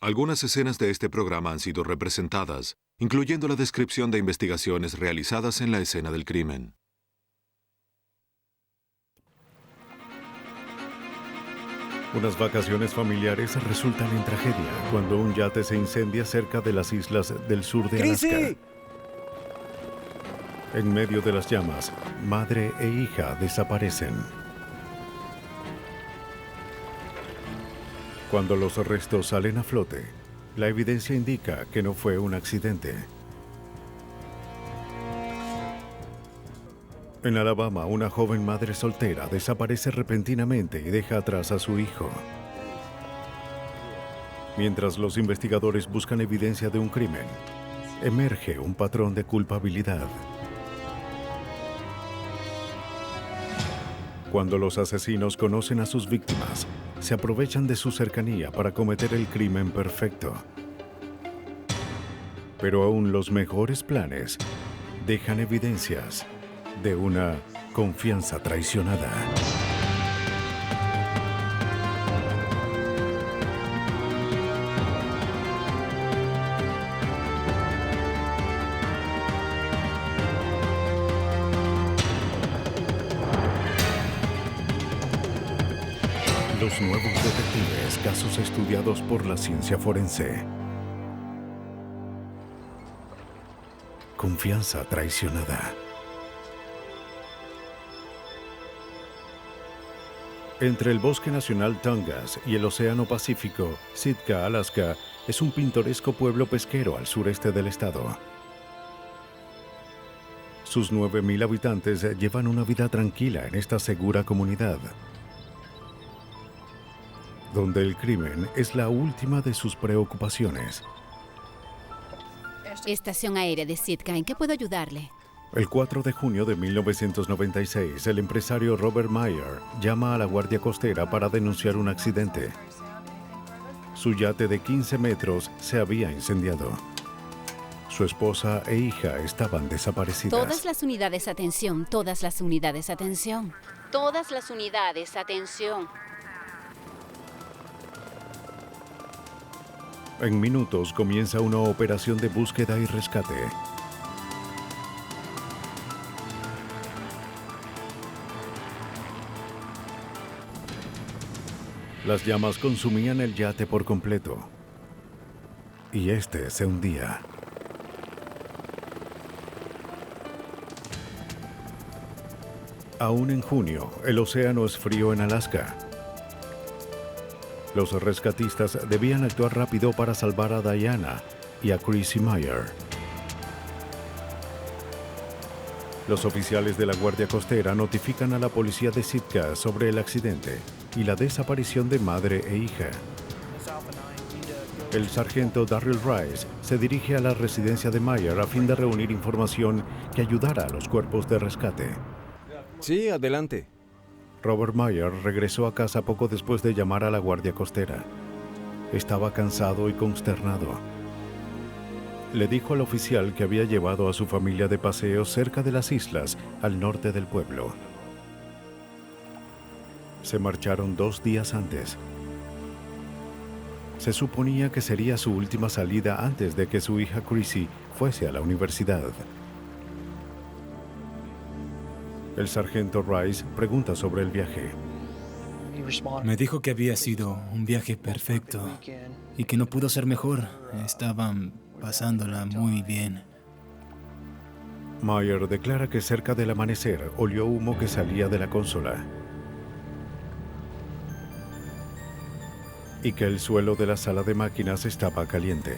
Algunas escenas de este programa han sido representadas, incluyendo la descripción de investigaciones realizadas en la escena del crimen. Unas vacaciones familiares resultan en tragedia cuando un yate se incendia cerca de las islas del sur de Alaska. ¡Chrissy! En medio de las llamas, madre e hija desaparecen. Cuando los restos salen a flote, la evidencia indica que no fue un accidente. En Alabama, una joven madre soltera desaparece repentinamente y deja atrás a su hijo. Mientras los investigadores buscan evidencia de un crimen, emerge un patrón de culpabilidad. Cuando los asesinos conocen a sus víctimas, se aprovechan de su cercanía para cometer el crimen perfecto. Pero aún los mejores planes dejan evidencias de una confianza traicionada. Los nuevos detectives, casos estudiados por la ciencia forense. Confianza traicionada. Entre el Bosque Nacional Tongass y el Océano Pacífico, Sitka, Alaska, es un pintoresco pueblo pesquero al sureste del estado. Sus 9,000 habitantes llevan una vida tranquila en esta segura comunidad, donde el crimen es la última de sus preocupaciones. Estación aérea de Sitka, ¿en qué puedo ayudarle? El 4 de junio de 1996, el empresario Robert Meyer llama a la Guardia Costera para denunciar un accidente. Su yate de 15 metros se había incendiado. Su esposa e hija estaban desaparecidas. Todas las unidades, atención. Todas las unidades, atención. Todas las unidades, atención. En minutos comienza una operación de búsqueda y rescate. Las llamas consumían el yate por completo, y este se hundía. Aún en junio, el océano es frío en Alaska. Los rescatistas debían actuar rápido para salvar a Diana y a Chrissy Meyer. Los oficiales de la Guardia Costera notifican a la policía de Sitka sobre el accidente y la desaparición de madre e hija. El sargento Darryl Rice se dirige a la residencia de Meyer a fin de reunir información que ayudara a los cuerpos de rescate. Sí, adelante. Robert Meyer regresó a casa poco después de llamar a la Guardia Costera. Estaba cansado y consternado. Le dijo al oficial que había llevado a su familia de paseo cerca de las islas al norte del pueblo. Se marcharon 2 días antes. Se suponía que sería su última salida antes de que su hija Chrissy fuese a la universidad. El sargento Rice pregunta sobre el viaje. Me dijo que había sido un viaje perfecto y que no pudo ser mejor. Estaban pasándola muy bien. Meyer declara que cerca del amanecer olió humo que salía de la consola y que el suelo de la sala de máquinas estaba caliente.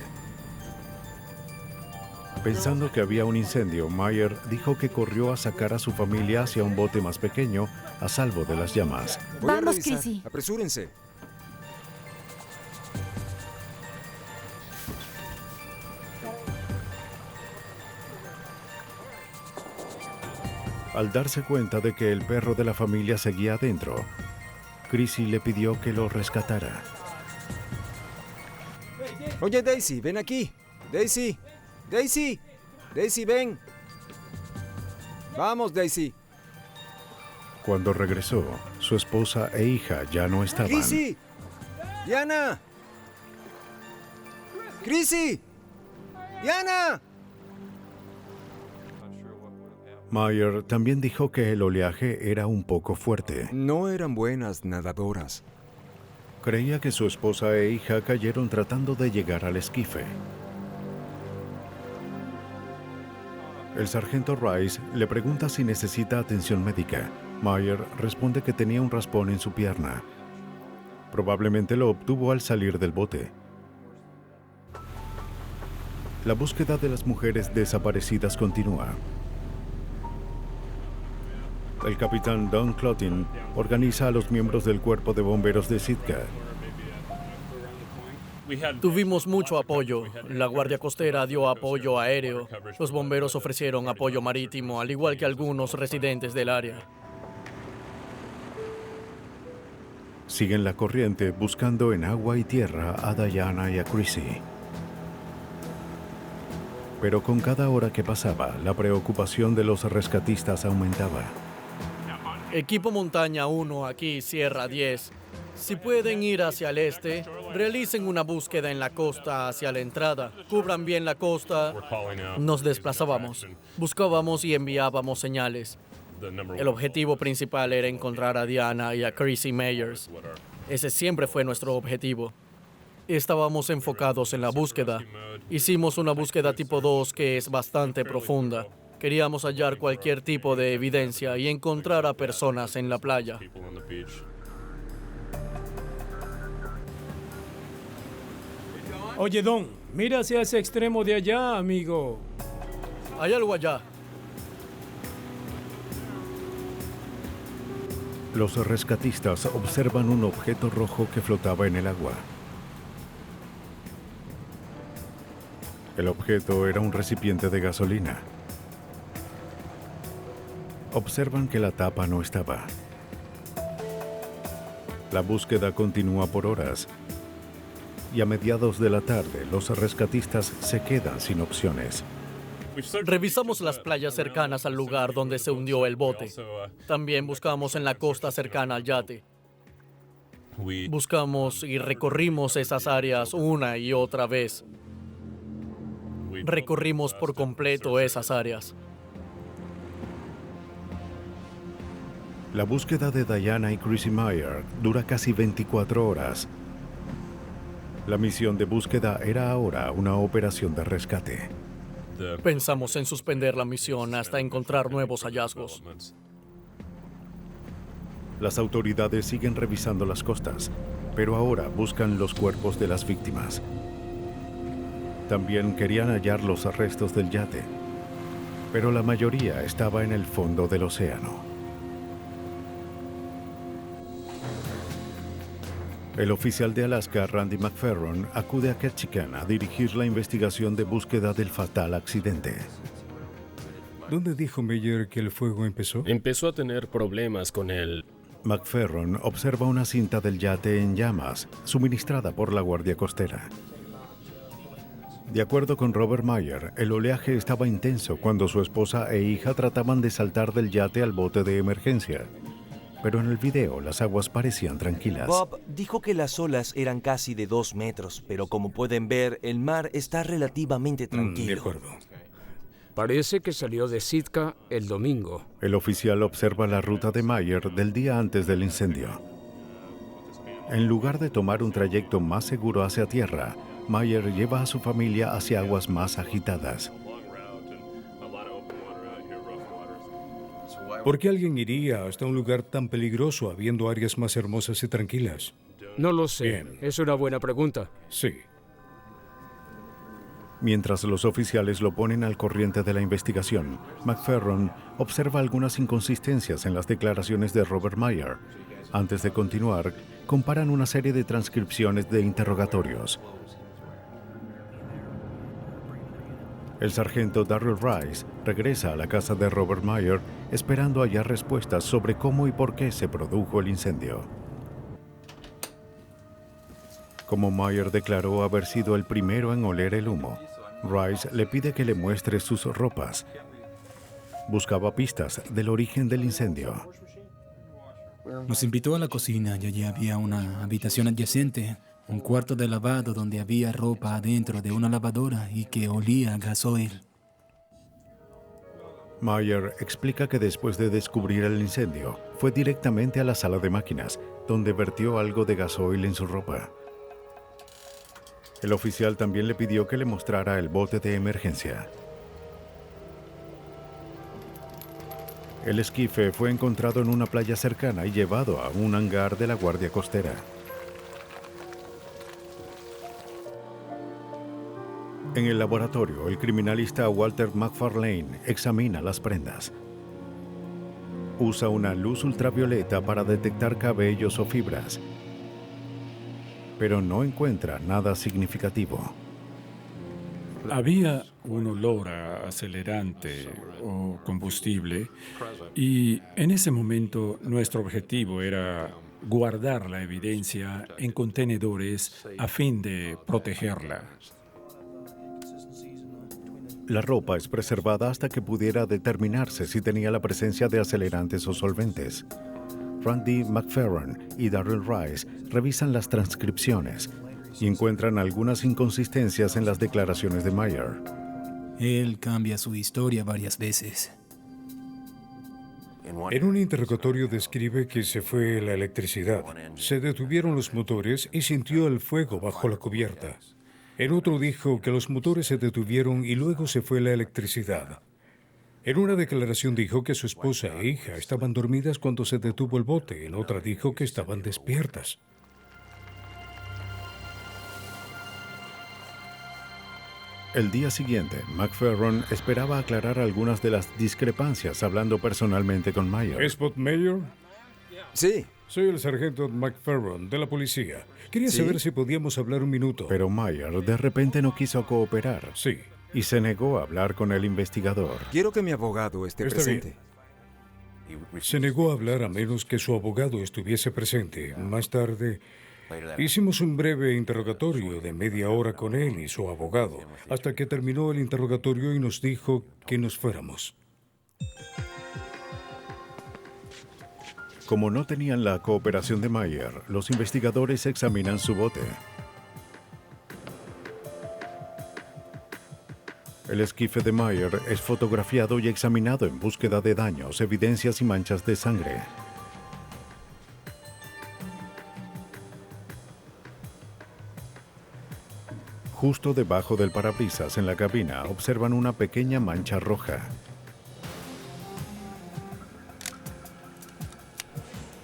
Pensando que había un incendio, Meyer dijo que corrió a sacar a su familia hacia un bote más pequeño, a salvo de las llamas. Voy a Vamos, revisar. Chrissy. Apresúrense. Al darse cuenta de que el perro de la familia seguía adentro, Chrissy le pidió que lo rescatara. Oye, Daisy, ven aquí. Daisy. Daisy. Daisy, ven. Vamos, Daisy. Cuando regresó, su esposa e hija ya no estaban. Chrissy. Diana. ¡Chrissy! ¡Diana! Meyer también dijo que el oleaje era un poco fuerte. No eran buenas nadadoras. Creía que su esposa e hija cayeron tratando de llegar al esquife. El sargento Rice le pregunta si necesita atención médica. Meyer responde que tenía un raspón en su pierna. Probablemente lo obtuvo al salir del bote. La búsqueda de las mujeres desaparecidas continúa. El capitán Don Clotin organiza a los miembros del cuerpo de bomberos de Sitka. Tuvimos mucho apoyo. La Guardia Costera dio apoyo aéreo. Los bomberos ofrecieron apoyo marítimo, al igual que algunos residentes del área. Siguen la corriente buscando en agua y tierra a Diana y a Chrissy. Pero con cada hora que pasaba, la preocupación de los rescatistas aumentaba. Equipo Montaña 1, aquí Sierra 10. Si pueden ir hacia el este, realicen una búsqueda en la costa hacia la entrada. Cubran bien la costa. Nos desplazábamos. Buscábamos y enviábamos señales. El objetivo principal era encontrar a Diana y a Chrissy Meyers. Ese siempre fue nuestro objetivo. Estábamos enfocados en la búsqueda. Hicimos una búsqueda tipo 2 que es bastante profunda. Queríamos hallar cualquier tipo de evidencia y encontrar a personas en la playa. Oye, Don, mira hacia ese extremo de allá, amigo. Hay algo allá. Los rescatistas observan un objeto rojo que flotaba en el agua. El objeto era un recipiente de gasolina. Observan que la tapa no estaba. La búsqueda continúa por horas. Y a mediados de la tarde, los rescatistas se quedan sin opciones. Revisamos las playas cercanas al lugar donde se hundió el bote. También buscamos en la costa cercana al yate. Buscamos y recorrimos esas áreas una y otra vez. Recorrimos por completo esas áreas. La búsqueda de Diana y Chrissy Meyer dura casi 24 horas. La misión de búsqueda era ahora una operación de rescate. Pensamos en suspender la misión hasta encontrar nuevos hallazgos. Las autoridades siguen revisando las costas, pero ahora buscan los cuerpos de las víctimas. También querían hallar los restos del yate, pero la mayoría estaba en el fondo del océano. El oficial de Alaska, Randy McFerron, acude a Ketchikan a dirigir la investigación de búsqueda del fatal accidente. ¿Dónde dijo Meyer que el fuego empezó? Empezó a tener problemas con él. McFerron observa una cinta del yate en llamas, suministrada por la Guardia Costera. De acuerdo con Robert Meyer, el oleaje estaba intenso cuando su esposa e hija trataban de saltar del yate al bote de emergencia. Pero en el video las aguas parecían tranquilas. Bob dijo que las olas eran casi de 2 metros, pero como pueden ver, el mar está relativamente tranquilo. De acuerdo. Parece que salió de Sitka el domingo. El oficial observa la ruta de Meyer del día antes del incendio. En lugar de tomar un trayecto más seguro hacia tierra, Meyer lleva a su familia hacia aguas más agitadas. ¿Por qué alguien iría hasta un lugar tan peligroso habiendo áreas más hermosas y tranquilas? No lo sé. Bien. Es una buena pregunta. Sí. Mientras los oficiales lo ponen al corriente de la investigación, McFerron observa algunas inconsistencias en las declaraciones de Robert Meyer. Antes de continuar, comparan una serie de transcripciones de interrogatorios. El sargento Darrell Rice regresa a la casa de Robert Meyer esperando hallar respuestas sobre cómo y por qué se produjo el incendio. Como Meyer declaró haber sido el primero en oler el humo, Rice le pide que le muestre sus ropas. Buscaba pistas del origen del incendio. Nos invitó a la cocina y allí había una habitación adyacente. Un cuarto de lavado donde había ropa adentro de una lavadora y que olía a gasoil. Meyer explica que después de descubrir el incendio, fue directamente a la sala de máquinas, donde vertió algo de gasoil en su ropa. El oficial también le pidió que le mostrara el bote de emergencia. El esquife fue encontrado en una playa cercana y llevado a un hangar de la Guardia Costera. En el laboratorio, el criminalista Walter McFarlane examina las prendas. Usa una luz ultravioleta para detectar cabellos o fibras, pero no encuentra nada significativo. Había un olor a acelerante o combustible y en ese momento nuestro objetivo era guardar la evidencia en contenedores a fin de protegerla. La ropa es preservada hasta que pudiera determinarse si tenía la presencia de acelerantes o solventes. Randy McFerron y Darrell Rice revisan las transcripciones y encuentran algunas inconsistencias en las declaraciones de Meyer. Él cambia su historia varias veces. En un interrogatorio describe que se fue la electricidad, se detuvieron los motores y sintió el fuego bajo la cubierta. En otro dijo que los motores se detuvieron y luego se fue la electricidad. En una declaración dijo que su esposa e hija estaban dormidas cuando se detuvo el bote. En otra dijo que estaban despiertas. El día siguiente, McFerron esperaba aclarar algunas de las discrepancias hablando personalmente con Meyer. ¿Es Bob Meyer? Sí. Soy el sargento McFerron, de la policía. Quería saber si podíamos hablar un minuto. Pero Meyer de repente no quiso cooperar. Sí. Y se negó a hablar con el investigador. Quiero que mi abogado esté presente. Se negó a hablar a menos que su abogado estuviese presente. Más tarde, hicimos un breve interrogatorio de media hora con él y su abogado, hasta que terminó el interrogatorio y nos dijo que nos fuéramos. Como no tenían la cooperación de Meyer, los investigadores examinan su bote. El esquife de Meyer es fotografiado y examinado en búsqueda de daños, evidencias y manchas de sangre. Justo debajo del parabrisas en la cabina observan una pequeña mancha roja.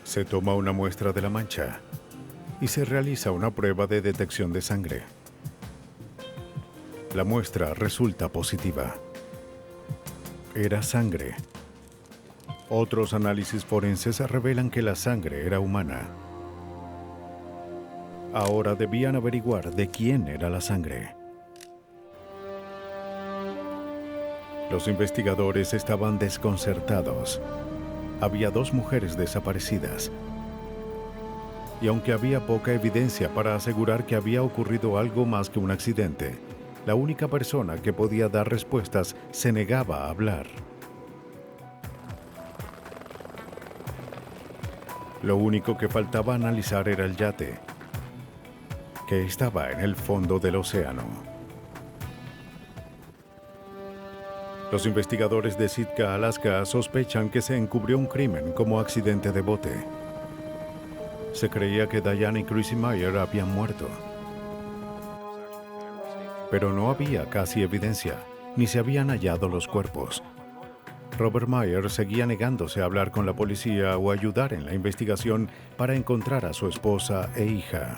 Se toma una muestra de la mancha y se realiza una prueba de detección de sangre. La muestra resulta positiva. Era sangre. Otros análisis forenses revelan que la sangre era humana. Ahora debían averiguar de quién era la sangre. Los investigadores estaban desconcertados. Había 2 mujeres desaparecidas. Y aunque había poca evidencia para asegurar que había ocurrido algo más que un accidente, la única persona que podía dar respuestas se negaba a hablar. Lo único que faltaba analizar era el yate, que estaba en el fondo del océano. Los investigadores de Sitka, Alaska, sospechan que se encubrió un crimen como accidente de bote. Se creía que Diane y Chrissy Meyer habían muerto. Pero no había casi evidencia, ni se habían hallado los cuerpos. Robert Meyer seguía negándose a hablar con la policía o ayudar en la investigación para encontrar a su esposa e hija.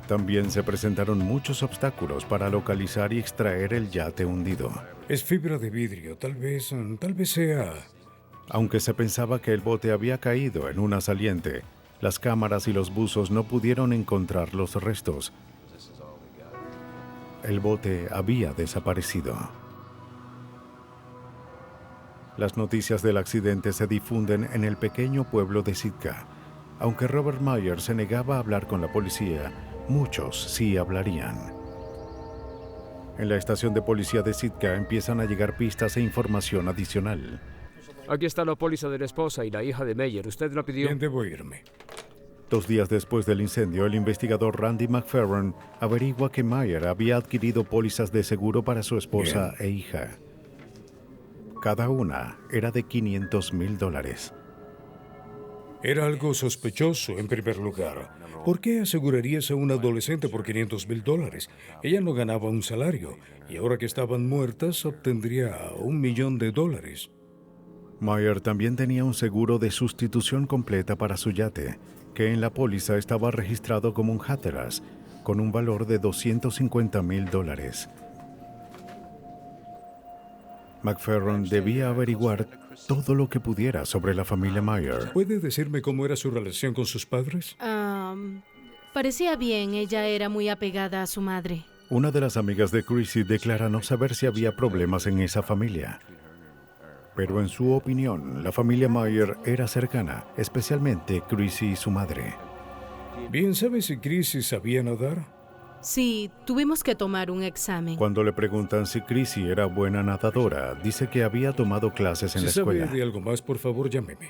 También se presentaron muchos obstáculos para localizar y extraer el yate hundido. Es fibra de vidrio, tal vez sea... Aunque se pensaba que el bote había caído en una saliente, las cámaras y los buzos no pudieron encontrar los restos. El bote había desaparecido. Las noticias del accidente se difunden en el pequeño pueblo de Sitka. Aunque Robert Meyer se negaba a hablar con la policía, muchos sí hablarían. En la estación de policía de Sitka empiezan a llegar pistas e información adicional. Aquí está la póliza de la esposa y la hija de Meyer. ¿Usted la pidió? Bien, debo irme. 2 días después del incendio, el investigador Randy McFerron averigua que Meyer había adquirido pólizas de seguro para su esposa e hija. Cada una era de $500,000. Era algo sospechoso, en primer lugar. ¿Por qué asegurarías a un adolescente por $500,000? Ella no ganaba un salario, y ahora que estaban muertas, obtendría $1,000,000. Meyer también tenía un seguro de sustitución completa para su yate, que en la póliza estaba registrado como un Hatteras, con un valor de $250,000. McFerron debía averiguar todo lo que pudiera sobre la familia Meyer. ¿Puede decirme cómo era su relación con sus padres? Parecía bien, ella era muy apegada a su madre. Una de las amigas de Chrissy declara no saber si había problemas en esa familia. Pero en su opinión, la familia Meyer era cercana, especialmente Chrissy y su madre. Bien, ¿sabes si Chrissy sabía nadar? Sí, tuvimos que tomar un examen. Cuando le preguntan si Chrissy era buena nadadora, dice que había tomado clases en la escuela. Si sabe de algo más, por favor, llámeme.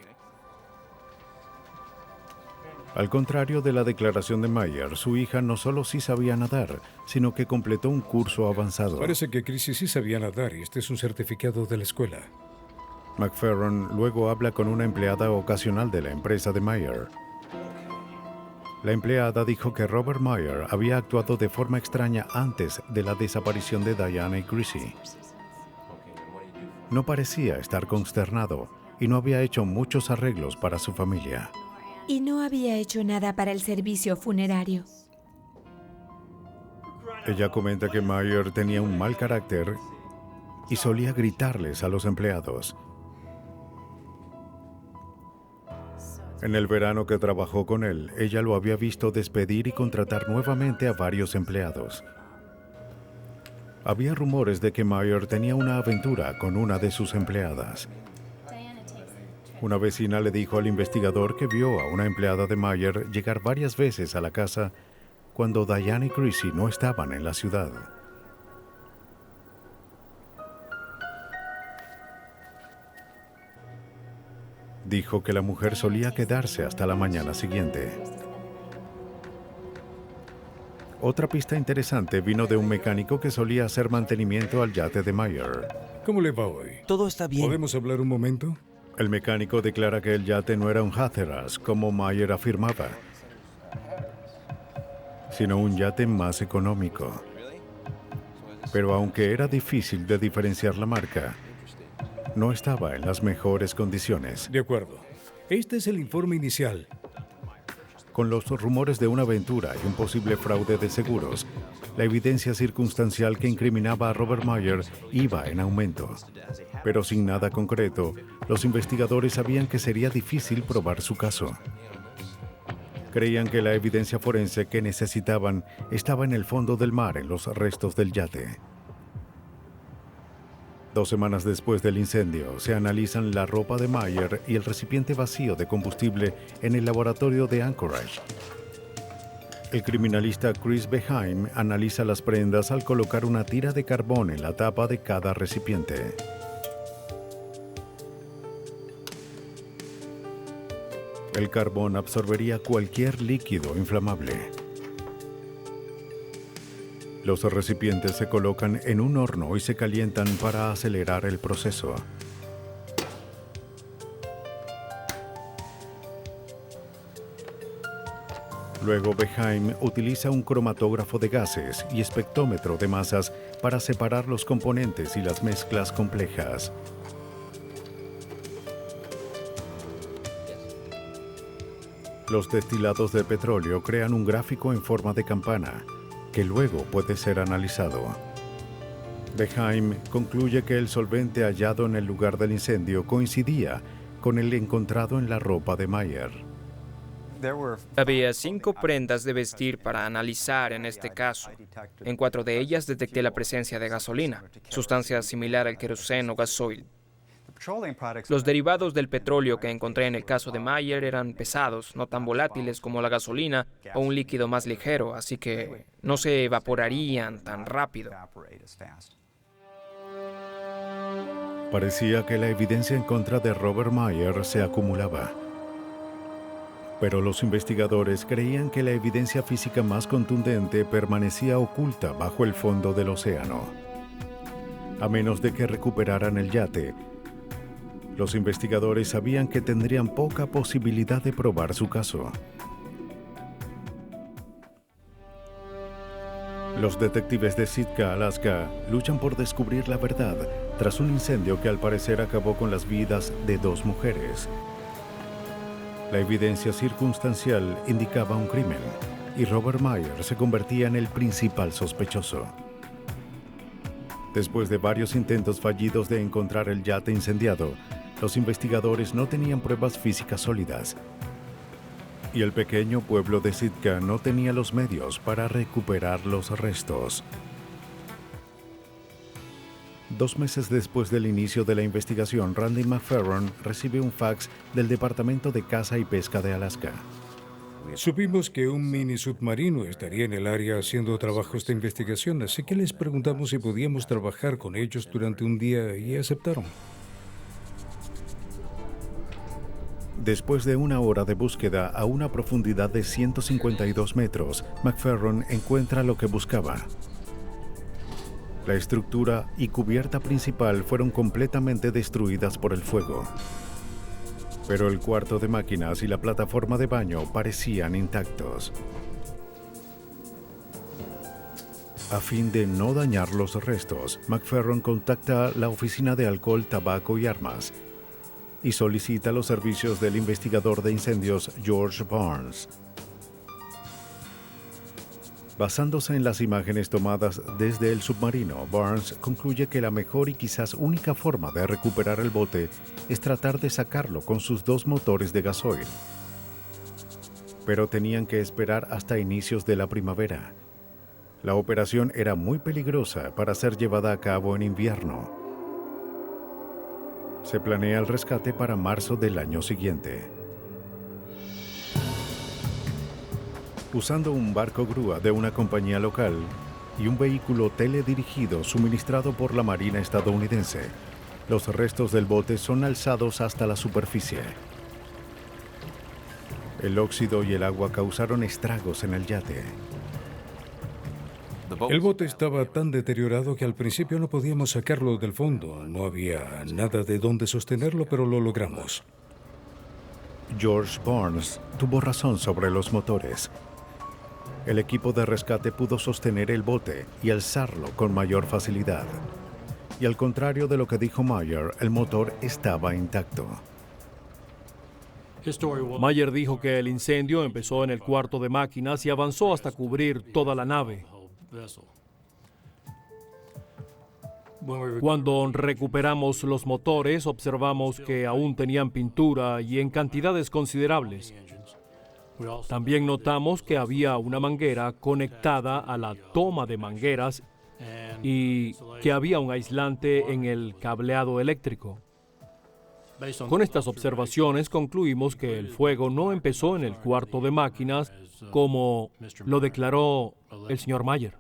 Al contrario de la declaración de Meyer, su hija no solo sí sabía nadar, sino que completó un curso avanzado. Parece que Chrissy sí sabía nadar y este es un certificado de la escuela. McFerron luego habla con una empleada ocasional de la empresa de Meyer. La empleada dijo que Robert Meyer había actuado de forma extraña antes de la desaparición de Diana y Chrissy. No parecía estar consternado y no había hecho muchos arreglos para su familia. Y no había hecho nada para el servicio funerario. Ella comenta que Meyer tenía un mal carácter y solía gritarles a los empleados. En el verano que trabajó con él, ella lo había visto despedir y contratar nuevamente a varios empleados. Había rumores de que Meyer tenía una aventura con una de sus empleadas. Una vecina le dijo al investigador que vio a una empleada de Meyer llegar varias veces a la casa cuando Diana y Chrissy no estaban en la ciudad. Dijo que la mujer solía quedarse hasta la mañana siguiente. Otra pista interesante vino de un mecánico que solía hacer mantenimiento al yate de Meyer. ¿Cómo le va hoy? Todo está bien. ¿Podemos hablar un momento? El mecánico declara que el yate no era un Hatteras, como Meyer afirmaba, sino un yate más económico. Pero aunque era difícil de diferenciar la marca, no estaba en las mejores condiciones. De acuerdo. Este es el informe inicial. Con los rumores de una aventura y un posible fraude de seguros, la evidencia circunstancial que incriminaba a Robert Meyer iba en aumento. Pero sin nada concreto, los investigadores sabían que sería difícil probar su caso. Creían que la evidencia forense que necesitaban estaba en el fondo del mar, en los restos del yate. 2 semanas después del incendio, se analizan la ropa de Meyer y el recipiente vacío de combustible en el laboratorio de Anchorage. El criminalista Chris Beheim analiza las prendas al colocar una tira de carbón en la tapa de cada recipiente. El carbón absorbería cualquier líquido inflamable. Los recipientes se colocan en un horno y se calientan para acelerar el proceso. Luego Beheim utiliza un cromatógrafo de gases y espectrómetro de masas para separar los componentes y las mezclas complejas. Los destilados de petróleo crean un gráfico en forma de campana, que luego puede ser analizado. Beheim concluye que el solvente hallado en el lugar del incendio coincidía con el encontrado en la ropa de Meyer. Había 5 prendas de vestir para analizar en este caso. En 4 de ellas detecté la presencia de gasolina, sustancia similar al queroseno o gasoil. Los derivados del petróleo que encontré en el caso de Meyer eran pesados, no tan volátiles como la gasolina o un líquido más ligero, así que no se evaporarían tan rápido. Parecía que la evidencia en contra de Robert Meyer se acumulaba. Pero los investigadores creían que la evidencia física más contundente permanecía oculta bajo el fondo del océano. A menos de que recuperaran el yate, los investigadores sabían que tendrían poca posibilidad de probar su caso. Los detectives de Sitka, Alaska, luchan por descubrir la verdad tras un incendio que al parecer acabó con las vidas de 2 mujeres. La evidencia circunstancial indicaba un crimen y Robert Meyer se convertía en el principal sospechoso. Después de varios intentos fallidos de encontrar el yate incendiado, los investigadores no tenían pruebas físicas sólidas y el pequeño pueblo de Sitka no tenía los medios para recuperar los restos. 2 meses después del inicio de la investigación, Randy McFerron recibe un fax del Departamento de Caza y Pesca de Alaska. Supimos que un mini submarino estaría en el área haciendo trabajos de investigación, así que les preguntamos si podíamos trabajar con ellos durante un día y aceptaron. Después de 1 hora de búsqueda a una profundidad de 152 metros, McFerron encuentra lo que buscaba. La estructura y cubierta principal fueron completamente destruidas por el fuego. Pero el cuarto de máquinas y la plataforma de baño parecían intactos. A fin de no dañar los restos, McFerron contacta la Oficina de Alcohol, Tabaco y Armas y solicita los servicios del investigador de incendios George Barnes. Basándose en las imágenes tomadas desde el submarino, Barnes concluye que la mejor y quizás única forma de recuperar el bote es tratar de sacarlo con sus 2 motores de gasoil. Pero tenían que esperar hasta inicios de la primavera. La operación era muy peligrosa para ser llevada a cabo en invierno. Se planea el rescate para marzo del año siguiente. Usando un barco grúa de una compañía local y un vehículo teledirigido suministrado por la Marina estadounidense, los restos del bote son alzados hasta la superficie. El óxido y el agua causaron estragos en el yate. El bote estaba tan deteriorado que al principio no podíamos sacarlo del fondo. No había nada de dónde sostenerlo, pero lo logramos. George Barnes tuvo razón sobre los motores. El equipo de rescate pudo sostener el bote y alzarlo con mayor facilidad. Y al contrario de lo que dijo Meyer, el motor estaba intacto. Meyer dijo que el incendio empezó en el cuarto de máquinas y avanzó hasta cubrir toda la nave. Cuando recuperamos los motores, observamos que aún tenían pintura y en cantidades considerables. También notamos que había una manguera conectada a la toma de mangueras y que había un aislante en el cableado eléctrico. Con estas observaciones concluimos que el fuego no empezó en el cuarto de máquinas como lo declaró el señor Meyer.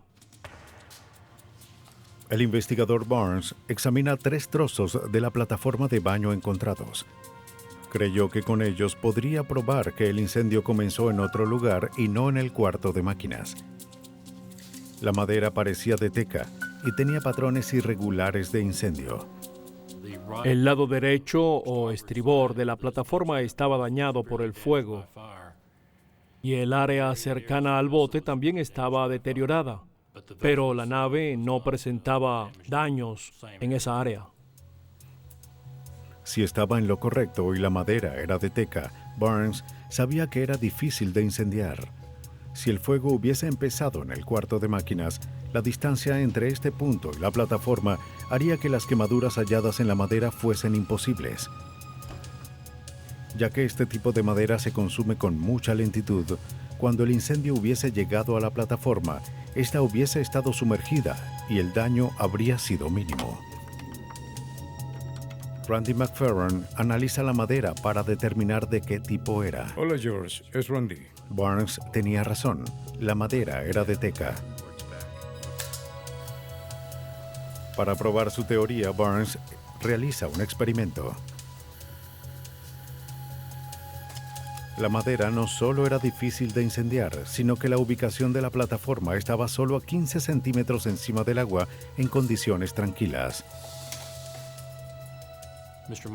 El investigador Barnes examina 3 trozos de la plataforma de baño encontrados. Creyó que con ellos podría probar que el incendio comenzó en otro lugar y no en el cuarto de máquinas. La madera parecía de teca y tenía patrones irregulares de incendio. El lado derecho o estribor de la plataforma estaba dañado por el fuego y el área cercana al bote también estaba deteriorada, pero la nave no presentaba daños en esa área. Si estaba en lo correcto y la madera era de teca, Barnes sabía que era difícil de incendiar. Si el fuego hubiese empezado en el cuarto de máquinas, la distancia entre este punto y la plataforma haría que las quemaduras halladas en la madera fuesen imposibles. Ya que este tipo de madera se consume con mucha lentitud, cuando el incendio hubiese llegado a la plataforma, esta hubiese estado sumergida y el daño habría sido mínimo. Randy McFerron analiza la madera para determinar de qué tipo era. Hola George, es Randy. Barnes tenía razón, la madera era de teca. Para probar su teoría, Barnes realiza un experimento. La madera no solo era difícil de incendiar, sino que la ubicación de la plataforma estaba solo a 15 centímetros encima del agua en condiciones tranquilas.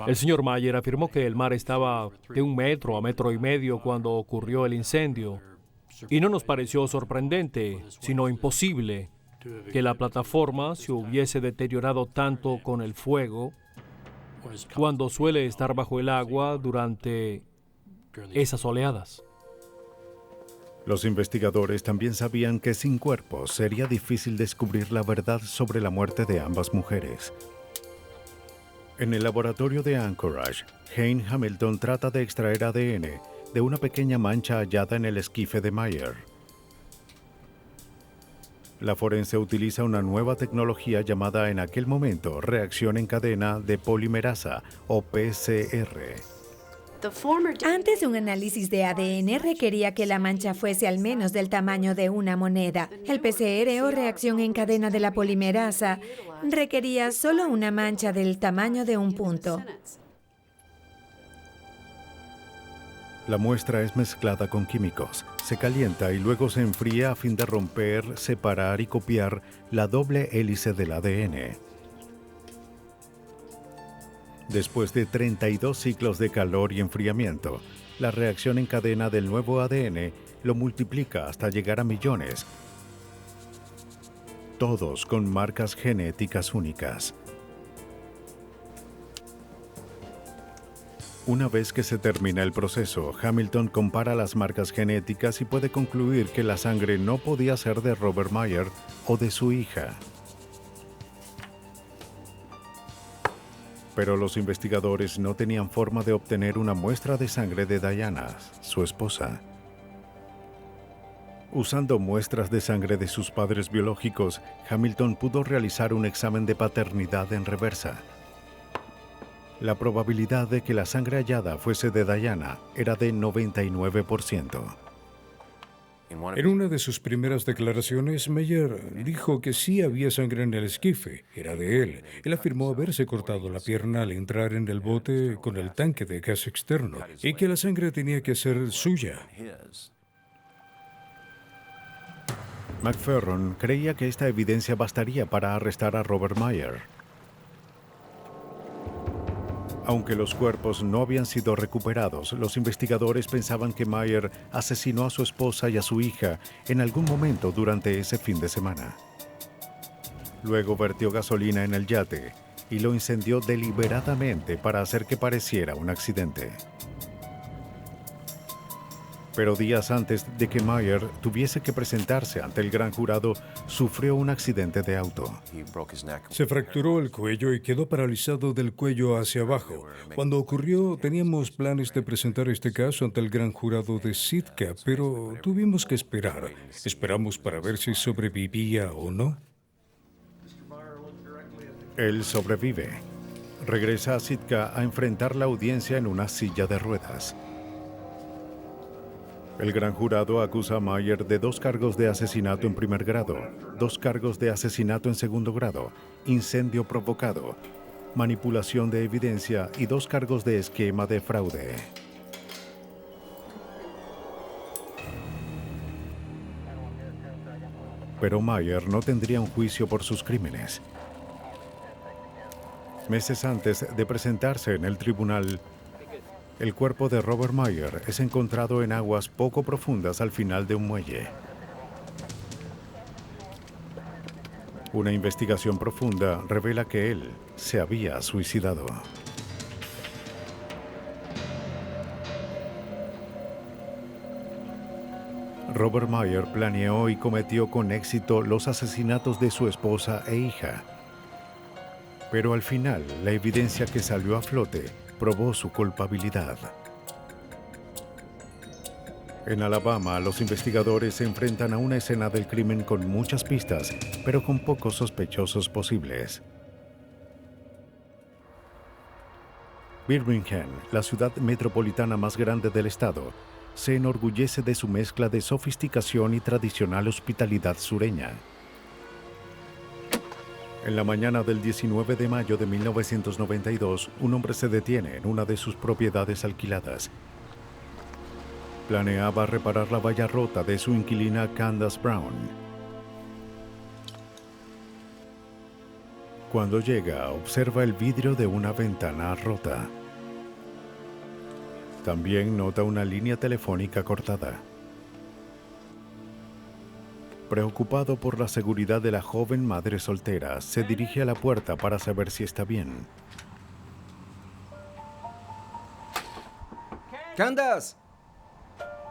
El señor Mayer afirmó que el mar estaba de 1 metro a 1,5 metros cuando ocurrió el incendio. Y no nos pareció sorprendente, sino imposible, que la plataforma se hubiese deteriorado tanto con el fuego cuando suele estar bajo el agua durante esas oleadas. Los investigadores también sabían que sin cuerpos sería difícil descubrir la verdad sobre la muerte de ambas mujeres. En el laboratorio de Anchorage, Hein Hamilton trata de extraer ADN de una pequeña mancha hallada en el esquife de Mayer. La forense utiliza una nueva tecnología llamada en aquel momento reacción en cadena de polimerasa o PCR. Antes, un análisis de ADN requería que la mancha fuese al menos del tamaño de una moneda. El PCR o reacción en cadena de la polimerasa requería solo una mancha del tamaño de un punto. La muestra es mezclada con químicos, se calienta y luego se enfría a fin de romper, separar y copiar la doble hélice del ADN. Después de 32 ciclos de calor y enfriamiento, la reacción en cadena del nuevo ADN lo multiplica hasta llegar a millones, todos con marcas genéticas únicas. Una vez que se termina el proceso, Hamilton compara las marcas genéticas y puede concluir que la sangre no podía ser de Robert Mayer o de su hija. Pero los investigadores no tenían forma de obtener una muestra de sangre de Diana, su esposa. Usando muestras de sangre de sus padres biológicos, Hamilton pudo realizar un examen de paternidad en reversa. La probabilidad de que la sangre hallada fuese de Diana era de 99%. En una de sus primeras declaraciones, Mayer dijo que sí había sangre en el esquife, era de él. Él afirmó haberse cortado la pierna al entrar en el bote con el tanque de gas externo y que la sangre tenía que ser suya. McFerron creía que esta evidencia bastaría para arrestar a Robert Mayer. Aunque los cuerpos no habían sido recuperados, los investigadores pensaban que Mayer asesinó a su esposa y a su hija en algún momento durante ese fin de semana. Luego vertió gasolina en el yate y lo incendió deliberadamente para hacer que pareciera un accidente. Pero días antes de que Mayer tuviese que presentarse ante el gran jurado, sufrió un accidente de auto. Se fracturó el cuello y quedó paralizado del cuello hacia abajo. Cuando ocurrió, teníamos planes de presentar este caso ante el gran jurado de Sitka, pero tuvimos que esperar. Esperamos para ver si sobrevivía o no. Él sobrevive. Regresa a Sitka a enfrentar la audiencia en una silla de ruedas. El gran jurado acusa a Mayer de 2 cargos de asesinato en primer grado, 2 cargos de asesinato en segundo grado, incendio provocado, manipulación de evidencia y 2 cargos de esquema de fraude. Pero Mayer no tendría un juicio por sus crímenes. Meses antes de presentarse en el tribunal, el cuerpo de Robert Mayer es encontrado en aguas poco profundas al final de un muelle. Una investigación profunda revela que él se había suicidado. Robert Mayer planeó y cometió con éxito los asesinatos de su esposa e hija. Pero al final, la evidencia que salió a flote probó su culpabilidad. En Alabama, los investigadores se enfrentan a una escena del crimen con muchas pistas, pero con pocos sospechosos posibles. Birmingham, la ciudad metropolitana más grande del estado, se enorgullece de su mezcla de sofisticación y tradicional hospitalidad sureña. En la mañana del 19 de mayo de 1992, un hombre se detiene en una de sus propiedades alquiladas. Planeaba reparar la valla rota de su inquilina Candace Brown. Cuando llega, observa el vidrio de una ventana rota. También nota una línea telefónica cortada. Preocupado por la seguridad de la joven madre soltera, se dirige a la puerta para saber si está bien. ¡Candace!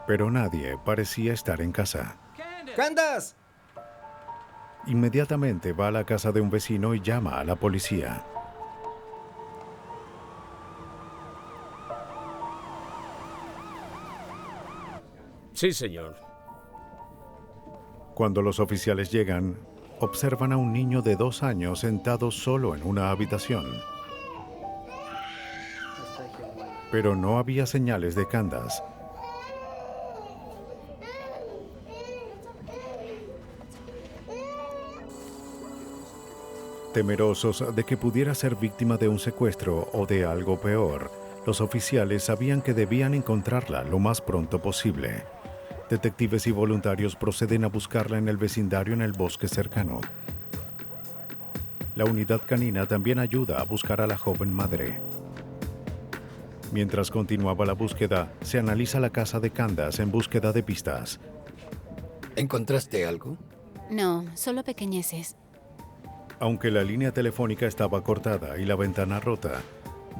Pero nadie parecía estar en casa. ¡Candace! Inmediatamente va a la casa de un vecino y llama a la policía. Sí, señor. Cuando los oficiales llegan, observan a un niño de 2 años sentado solo en una habitación. Pero no había señales de Candace. Temerosos de que pudiera ser víctima de un secuestro o de algo peor, los oficiales sabían que debían encontrarla lo más pronto posible. Detectives y voluntarios proceden a buscarla en el vecindario en el bosque cercano. La unidad canina también ayuda a buscar a la joven madre. Mientras continuaba la búsqueda, se analiza la casa de Candace en búsqueda de pistas. ¿Encontraste algo? No, solo pequeñeces. Aunque la línea telefónica estaba cortada y la ventana rota,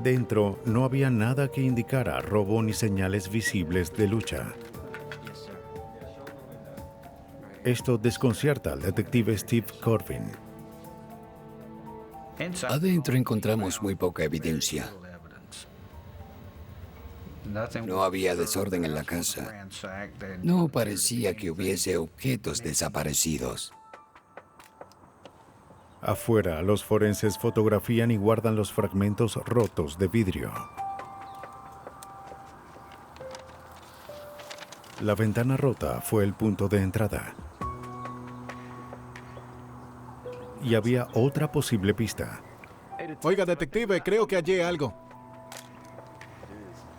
dentro no había nada que indicara robo ni señales visibles de lucha. Esto desconcierta al detective Steve Corbin. Adentro encontramos muy poca evidencia. No había desorden en la casa. No parecía que hubiese objetos desaparecidos. Afuera, los forenses fotografían y guardan los fragmentos rotos de vidrio. La ventana rota fue el punto de entrada. Y había otra posible pista. Oiga, detective, creo que hallé algo.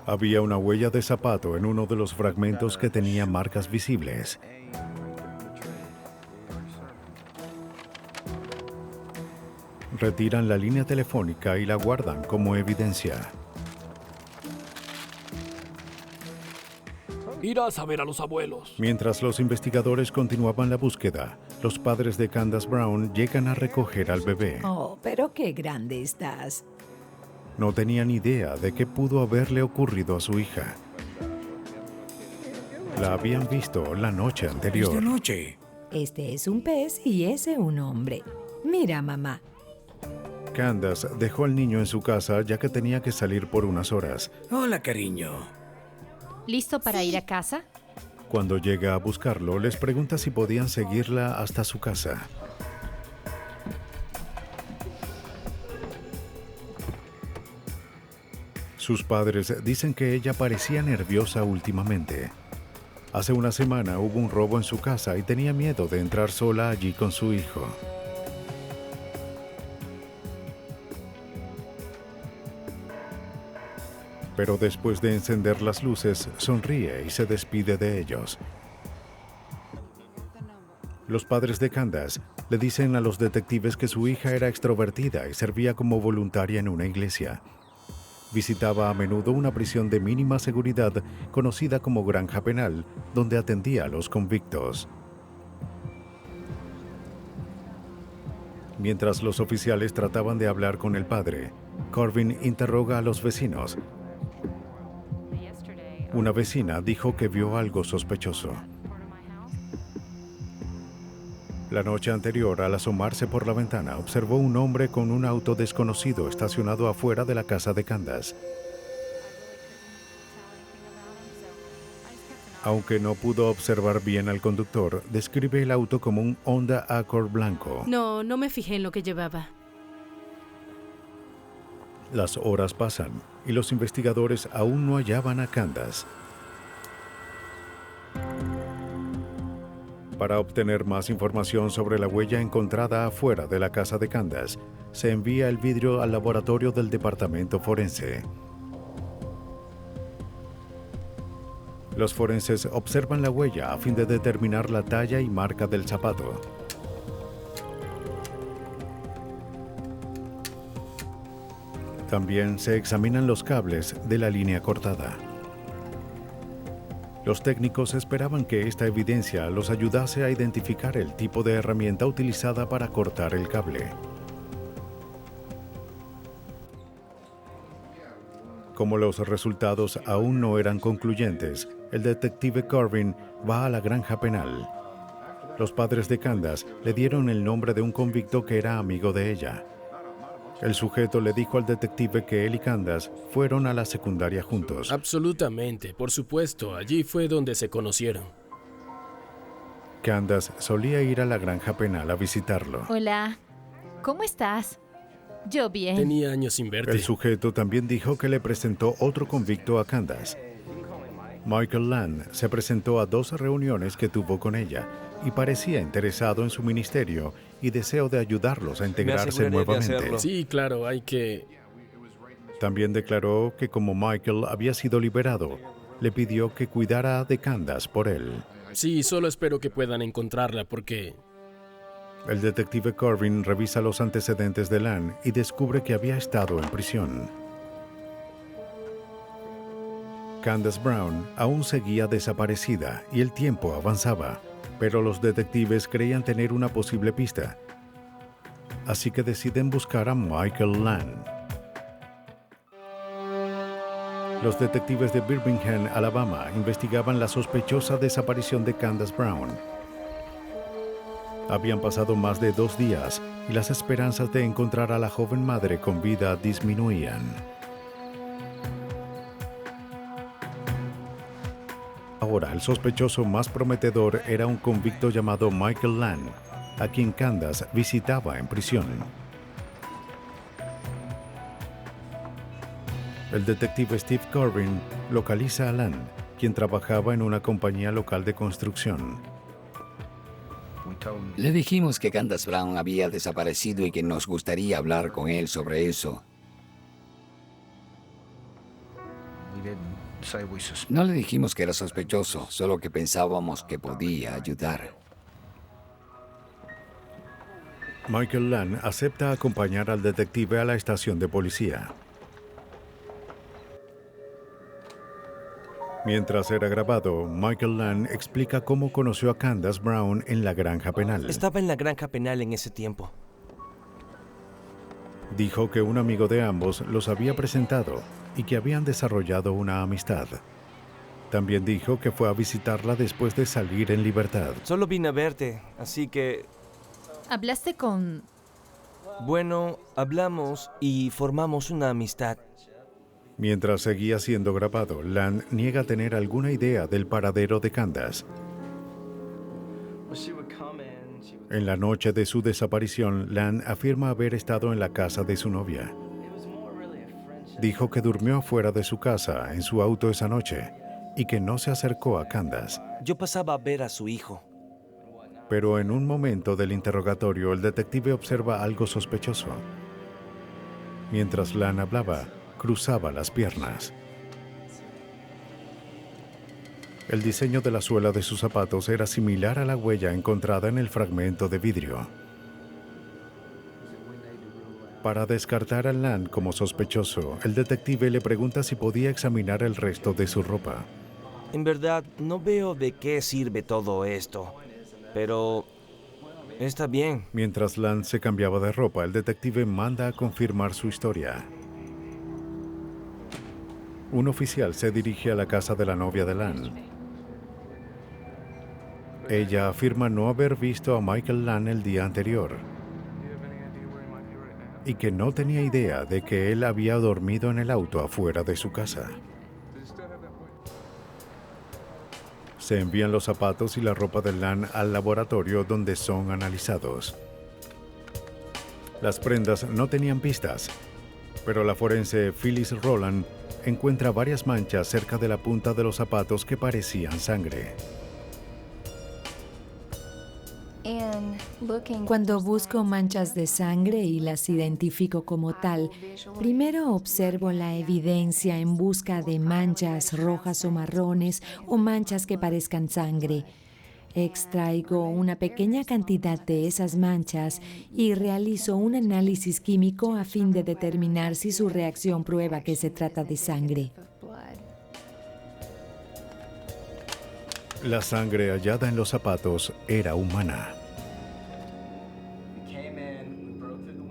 Había una huella de zapato en uno de los fragmentos que tenía marcas visibles. Retiran la línea telefónica y la guardan como evidencia. Irás a ver a los abuelos. Mientras los investigadores continuaban la búsqueda, los padres de Candace Brown llegan a recoger al bebé. Oh, pero qué grande estás. No tenían idea de qué pudo haberle ocurrido a su hija. La habían visto la noche anterior. Esta noche. Este es un pez y ese un hombre. Mira, mamá. Candace dejó al niño en su casa ya que tenía que salir por unas horas. Hola, cariño. ¿Listo para ir a casa? Cuando llega a buscarlo, les pregunta si podían seguirla hasta su casa. Sus padres dicen que ella parecía nerviosa últimamente. Hace una semana hubo un robo en su casa y tenía miedo de entrar sola allí con su hijo. Pero después de encender las luces, sonríe y se despide de ellos. Los padres de Candace le dicen a los detectives que su hija era extrovertida y servía como voluntaria en una iglesia. Visitaba a menudo una prisión de mínima seguridad conocida como Granja Penal, donde atendía a los convictos. Mientras los oficiales trataban de hablar con el padre, Corbin interroga a los vecinos. Una vecina dijo que vio algo sospechoso. La noche anterior, al asomarse por la ventana, observó un hombre con un auto desconocido estacionado afuera de la casa de Candace. Aunque no pudo observar bien al conductor, describe el auto como un Honda Accord blanco. No me fijé en lo que llevaba. Las horas pasan y los investigadores aún no hallaban a Candace. Para obtener más información sobre la huella encontrada afuera de la casa de Candace, se envía el vidrio al laboratorio del departamento forense. Los forenses observan la huella a fin de determinar la talla y marca del zapato. También se examinan los cables de la línea cortada. Los técnicos esperaban que esta evidencia los ayudase a identificar el tipo de herramienta utilizada para cortar el cable. Como los resultados aún no eran concluyentes, el detective Corbin va a la granja penal. Los padres de Candace le dieron el nombre de un convicto que era amigo de ella. El sujeto le dijo al detective que él y Candace fueron a la secundaria juntos. Absolutamente, por supuesto, allí fue donde se conocieron. Candace solía ir a la granja penal a visitarlo. Hola, ¿cómo estás? Yo bien. Tenía años sin verte. El sujeto también dijo que le presentó otro convicto a Candace. Michael Land se presentó a 2 reuniones que tuvo con ella y parecía interesado en su ministerio y deseo de ayudarlos a integrarse nuevamente. Sí, claro, hay que... También declaró que como Michael había sido liberado, le pidió que cuidara de Candace por él. Sí, solo espero que puedan encontrarla porque... El detective Corbin revisa los antecedentes de Land y descubre que había estado en prisión. Candace Brown aún seguía desaparecida y el tiempo avanzaba, pero los detectives creían tener una posible pista. Así que deciden buscar a Michael Land. Los detectives de Birmingham, Alabama, investigaban la sospechosa desaparición de Candace Brown. Habían pasado más de 2 días y las esperanzas de encontrar a la joven madre con vida disminuían. Ahora, el sospechoso más prometedor era un convicto llamado Michael Land, a quien Candace visitaba en prisión. El detective Steve Corbin localiza a Land, quien trabajaba en una compañía local de construcción. Le dijimos que Candace Brown había desaparecido y que nos gustaría hablar con él sobre eso. No le dijimos que era sospechoso, solo que pensábamos que podía ayudar. Michael Land acepta acompañar al detective a la estación de policía. Mientras era grabado, Michael Land explica cómo conoció a Candace Brown en la granja penal. Estaba en la granja penal en ese tiempo. Dijo que un amigo de ambos los había presentado y que habían desarrollado una amistad. También dijo que fue a visitarla después de salir en libertad. Solo vine a verte, así que... ¿Hablaste con...? Bueno, hablamos y formamos una amistad. Mientras seguía siendo grabado, Land niega tener alguna idea del paradero de Candace. En la noche de su desaparición, Land afirma haber estado en la casa de su novia. Dijo que durmió afuera de su casa en su auto esa noche y que no se acercó a Candace. Yo pasaba a ver a su hijo. Pero en un momento del interrogatorio, el detective observa algo sospechoso. Mientras Land hablaba, cruzaba las piernas. El diseño de la suela de sus zapatos era similar a la huella encontrada en el fragmento de vidrio. Para descartar a Land como sospechoso, el detective le pregunta si podía examinar el resto de su ropa. En verdad, no veo de qué sirve todo esto, pero está bien. Mientras Land se cambiaba de ropa, el detective manda a confirmar su historia. Un oficial se dirige a la casa de la novia de Land. Ella afirma no haber visto a Michael Land el día anterior y que no tenía idea de que él había dormido en el auto afuera de su casa. Se envían los zapatos y la ropa de Land al laboratorio donde son analizados. Las prendas no tenían pistas, pero la forense Phyllis Roland encuentra varias manchas cerca de la punta de los zapatos que parecían sangre. Cuando busco manchas de sangre y las identifico como tal, primero observo la evidencia en busca de manchas rojas o marrones o manchas que parezcan sangre. Extraigo una pequeña cantidad de esas manchas y realizo un análisis químico a fin de determinar si su reacción prueba que se trata de sangre. La sangre hallada en los zapatos era humana.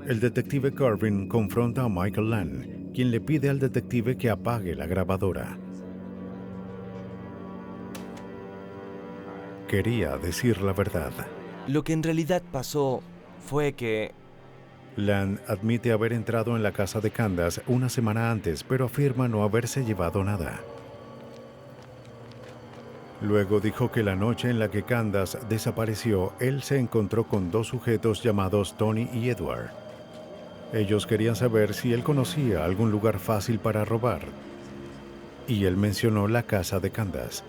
El detective Corbin confronta a Michael Land, quien le pide al detective que apague la grabadora. Quería decir la verdad. Lo que en realidad pasó fue que... Land admite haber entrado en la casa de Candace una semana antes, pero afirma no haberse llevado nada. Luego dijo que la noche en la que Candace desapareció, él se encontró con dos sujetos llamados Tony y Edward. Ellos querían saber si él conocía algún lugar fácil para robar. Y él mencionó la casa de Candace.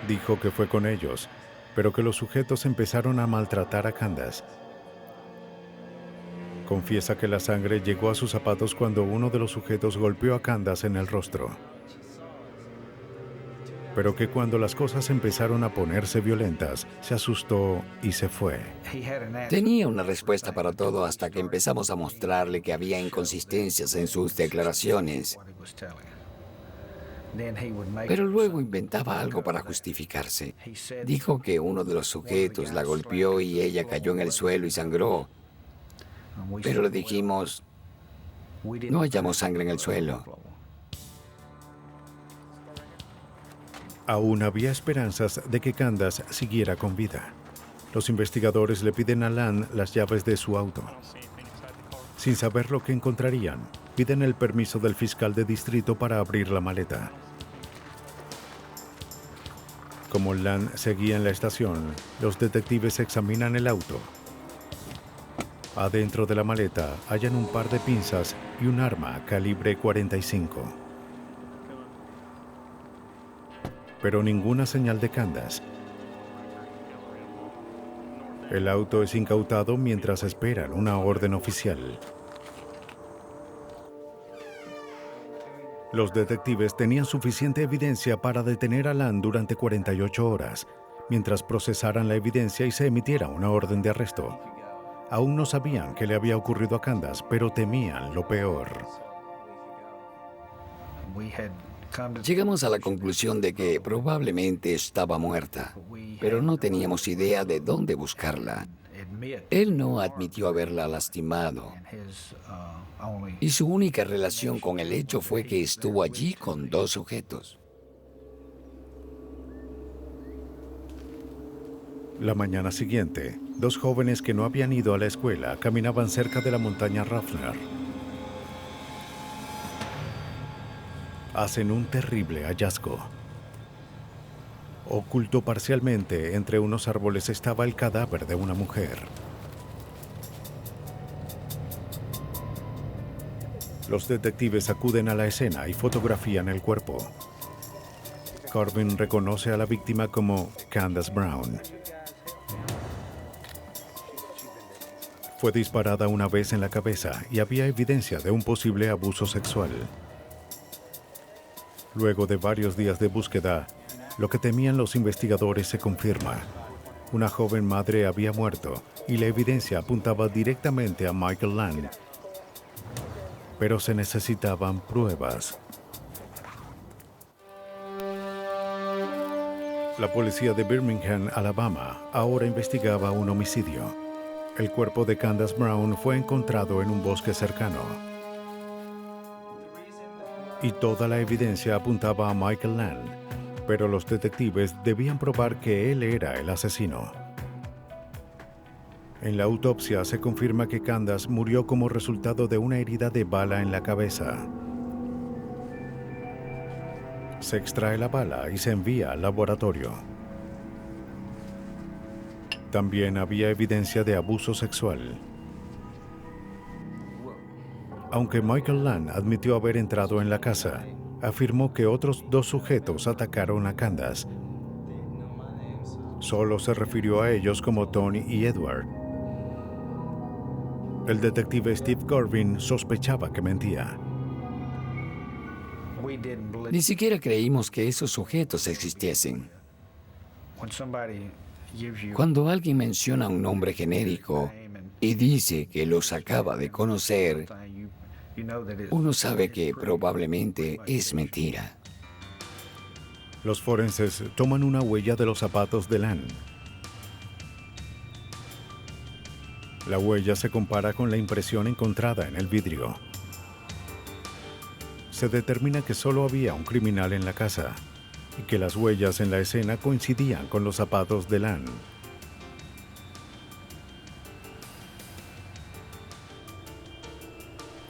Dijo que fue con ellos, pero que los sujetos empezaron a maltratar a Candace. Confiesa que la sangre llegó a sus zapatos cuando uno de los sujetos golpeó a Candace en el rostro. Pero que cuando las cosas empezaron a ponerse violentas, se asustó y se fue. Tenía una respuesta para todo hasta que empezamos a mostrarle que había inconsistencias en sus declaraciones. Pero luego inventaba algo para justificarse. Dijo que uno de los sujetos la golpeó y ella cayó en el suelo y sangró. Pero le dijimos, no hallamos sangre en el suelo. Aún había esperanzas de que Candace siguiera con vida. Los investigadores le piden a Land las llaves de su auto. Sin saber lo que encontrarían, piden el permiso del fiscal de distrito para abrir la maleta. Como Land seguía en la estación, los detectives examinan el auto. Adentro de la maleta hallan un par de pinzas y un arma calibre .45. Pero ninguna señal de Candace. El auto es incautado mientras esperan una orden oficial. Los detectives tenían suficiente evidencia para detener a Land durante 48 horas, mientras procesaran la evidencia y se emitiera una orden de arresto. Aún no sabían qué le había ocurrido a Candace, pero temían lo peor. Llegamos a la conclusión de que probablemente estaba muerta, pero no teníamos idea de dónde buscarla. Él no admitió haberla lastimado, y su única relación con el hecho fue que estuvo allí con dos sujetos. La mañana siguiente, dos jóvenes que no habían ido a la escuela caminaban cerca de la montaña Ruffner. Hacen un terrible hallazgo. Oculto parcialmente entre unos árboles estaba el cadáver de una mujer. Los detectives acuden a la escena y fotografían el cuerpo. Corbin reconoce a la víctima como Candace Brown. Fue disparada una vez en la cabeza y había evidencia de un posible abuso sexual. Luego de varios días de búsqueda, lo que temían los investigadores se confirma. Una joven madre había muerto y la evidencia apuntaba directamente a Michael Land. Pero se necesitaban pruebas. La policía de Birmingham, Alabama, ahora investigaba un homicidio. El cuerpo de Candace Brown fue encontrado en un bosque cercano. Y toda la evidencia apuntaba a Michael Land, pero los detectives debían probar que él era el asesino. En la autopsia se confirma que Candace murió como resultado de una herida de bala en la cabeza. Se extrae la bala y se envía al laboratorio. También había evidencia de abuso sexual. Aunque Michael Land admitió haber entrado en la casa, afirmó que otros dos sujetos atacaron a Candace. Solo se refirió a ellos como Tony y Edward. El detective Steve Corbin sospechaba que mentía. Ni siquiera creímos que esos objetos existiesen. Cuando alguien menciona un nombre genérico y dice que los acaba de conocer, uno sabe que probablemente es mentira. Los forenses toman una huella de los zapatos de Lan. La huella se compara con la impresión encontrada en el vidrio. Se determina que solo había un criminal en la casa y que las huellas en la escena coincidían con los zapatos de Lan.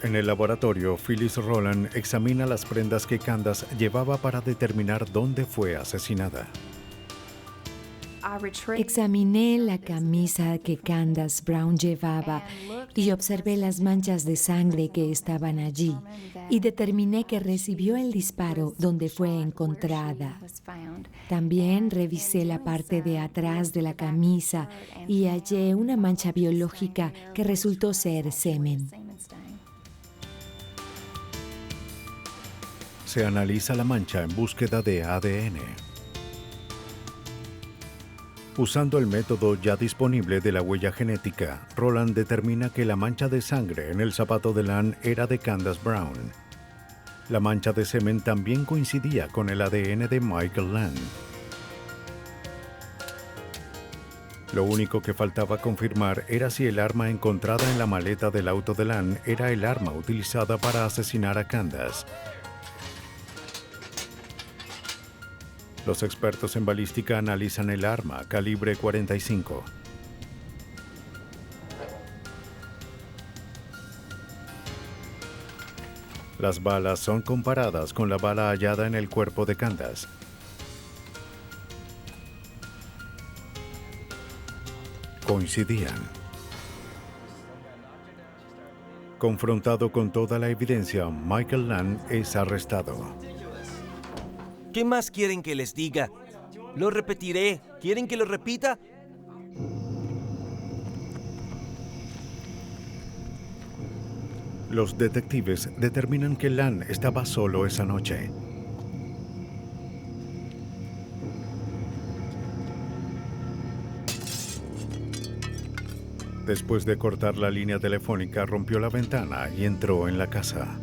En el laboratorio, Phyllis Rowland examina las prendas que Candace llevaba para determinar dónde fue asesinada. Examiné la camisa que Candace Brown llevaba y observé las manchas de sangre que estaban allí y determiné que recibió el disparo donde fue encontrada. También revisé la parte de atrás de la camisa y hallé una mancha biológica que resultó ser semen. Se analiza la mancha en búsqueda de ADN. Usando el método ya disponible de la huella genética, Rowland determina que la mancha de sangre en el zapato de Lan era de Candace Brown. La mancha de semen también coincidía con el ADN de Michael Lan. Lo único que faltaba confirmar era si el arma encontrada en la maleta del auto de Lan era el arma utilizada para asesinar a Candace. Los expertos en balística analizan el arma calibre .45. Las balas son comparadas con la bala hallada en el cuerpo de Candace. Coincidían. Confrontado con toda la evidencia, Michael Lan es arrestado. ¿Qué más quieren que les diga? Lo repetiré. ¿Quieren que lo repita? Los detectives determinan que Lan estaba solo esa noche. Después de cortar la línea telefónica, rompió la ventana y entró en la casa.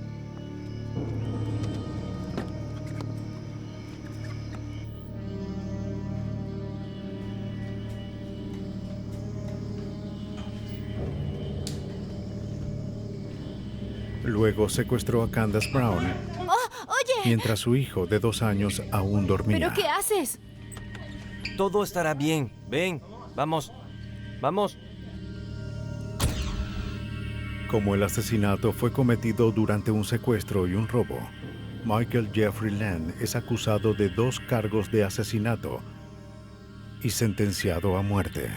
Luego secuestró a Candace Brown, ¡Oye! mientras su hijo de 2 años aún dormía. ¿Pero qué haces? Todo estará bien. Ven, vamos. Vamos. Como el asesinato fue cometido durante un secuestro y un robo, Michael Jeffrey Lan es acusado de 2 cargos de asesinato y sentenciado a muerte.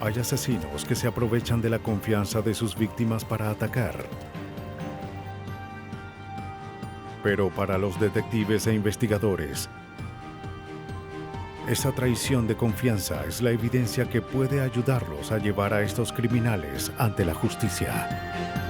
Hay asesinos que se aprovechan de la confianza de sus víctimas para atacar. Pero para los detectives e investigadores, esa traición de confianza es la evidencia que puede ayudarlos a llevar a estos criminales ante la justicia.